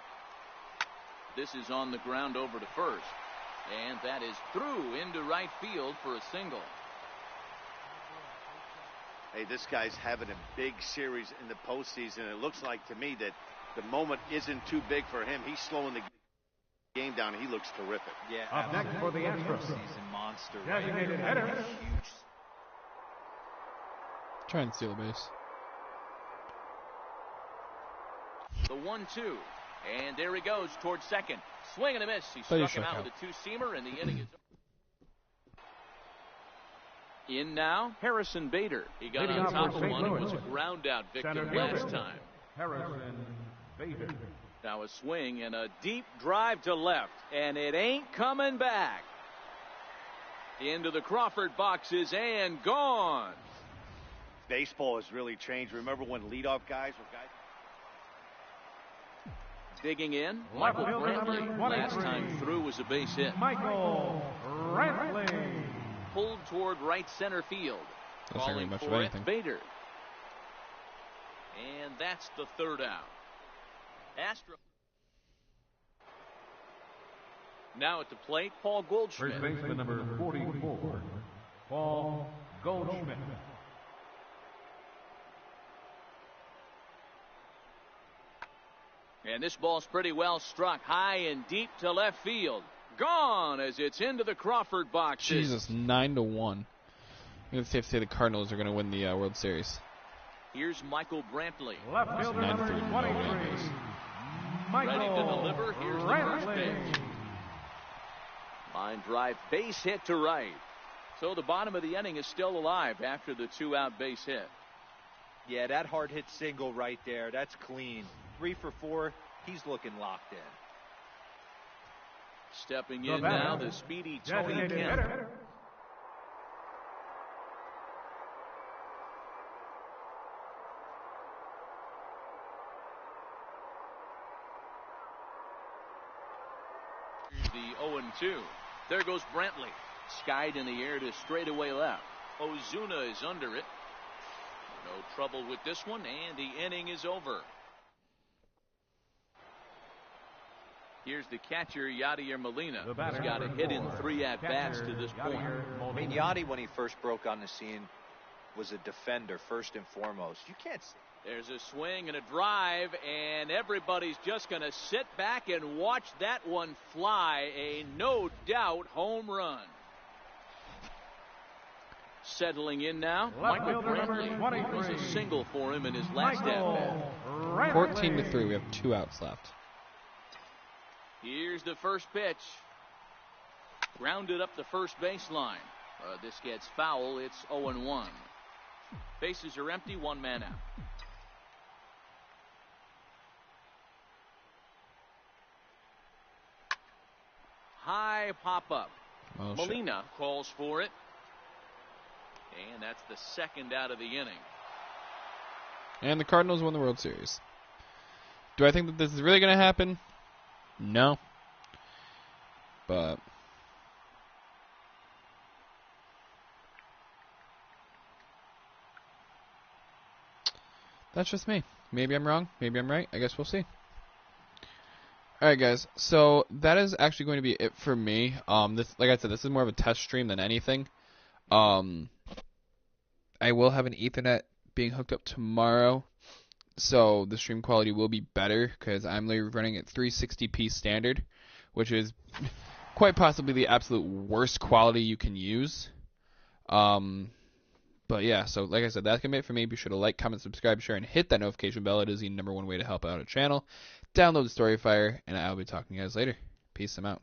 C: This is on the ground over to first. And that is through into right field for a single.
F: Hey, this guy's having a big series in the postseason. It looks like to me that the moment isn't too big for him. He's slowing the game down. He looks terrific.
E: Yeah,
D: Up next for the Astros,
E: season monster.
D: designated hitter.
E: Huge.
A: Try and steal a base.
C: The 1-2. And there he goes towards second. Swing and a miss. He
A: Play
C: struck
A: your
C: him out
A: shutout.
C: with a two-seamer, and the inning is in now. Harrison Bader. He got
D: Leading
C: on
D: off
C: top
D: for
C: of
D: St.
C: one. It was a
D: Louis.
C: ground-out victim
D: Center
C: last
D: fielder.
C: time.
D: Harrison Bader.
C: Now a swing and a deep drive to left, and it ain't coming back. Into the Crawford boxes and gone.
F: Baseball has really changed. Remember when leadoff guys were guys?
C: Digging in,
D: Left
C: Michael
D: fielder number
C: Brantley.
D: 23.
C: Last time through was a base hit.
D: Michael Brantley.
C: Pulled toward right center field.
A: That's not
C: Calling
A: really much of
C: for it,
A: anything.
C: Bader. And that's the third out. Astro. Now at the plate, Paul Goldschmidt.
D: First baseman number 44, Paul Goldschmidt.
C: And this ball's pretty well struck high and deep to left field. Gone as it's into the Crawford boxes.
A: Jesus, 9-1. I'm gonna safe to say the Cardinals are gonna win the World Series.
C: Here's Michael Brantley.
D: Left fielder number
A: 9-3,
D: 23, Michael
C: Ready to deliver. Here's the first
D: Brantley.
C: pitch. Line drive, base hit to right. So the bottom of the inning is still alive after the two-out base hit.
E: Yeah, that hard hit single right there. That's clean. 3 for 4. He's looking locked in.
C: Stepping
D: The
C: in
D: batter,
C: now, the speedy Tony
D: designated
C: Kemp.
D: hitter.
C: The 0-2. There goes Brantley. Skied in the air to straightaway left. Ozuna is under it. No trouble with this one, and the inning is over. Here's the catcher, Yadier Molina.
D: The batter,
C: He's got a
D: number
C: hit in
D: 4,
C: 3 at-bats
D: catcher
C: to this point.
D: Yadier
E: I mean,
D: Molina.
E: Yachty, when he first broke on the scene, was a defender first and foremost. You can't see.
C: There's a swing and a drive, and everybody's just going to sit back and watch that one fly. A no-doubt home run. Settling in now,
D: Left
C: Michael
D: fielder number
C: Brantley.
D: 23.
C: It was a single for him in his last
D: Michael
C: at-bat.
D: Brantley.
A: 14-3. We have 2 outs left.
C: Here's the first pitch. Grounded up the first baseline. This gets foul. It's 0-1. Bases are empty. 1 man out. High pop-up.
A: Oh, shit.
C: Molina calls for it. And that's the second out of the inning.
A: And the Cardinals won the World Series. Do I think that this is really going to happen? No. But that's just me. Maybe I'm wrong. Maybe I'm right. I guess we'll see. Alright, guys. So that is actually going to be it for me. This, like I said, this is more of a test stream than anything. I will have an Ethernet being hooked up tomorrow, so the stream quality will be better because I'm running at 360p standard, which is quite possibly the absolute worst quality you can use. But yeah, so like I said, that's going to be it for me. Be sure to like, comment, subscribe, share, and hit that notification bell. It is the #1 way to help out a channel. Download the Storyfire, and I'll be talking to you guys later. Peace. I'm out.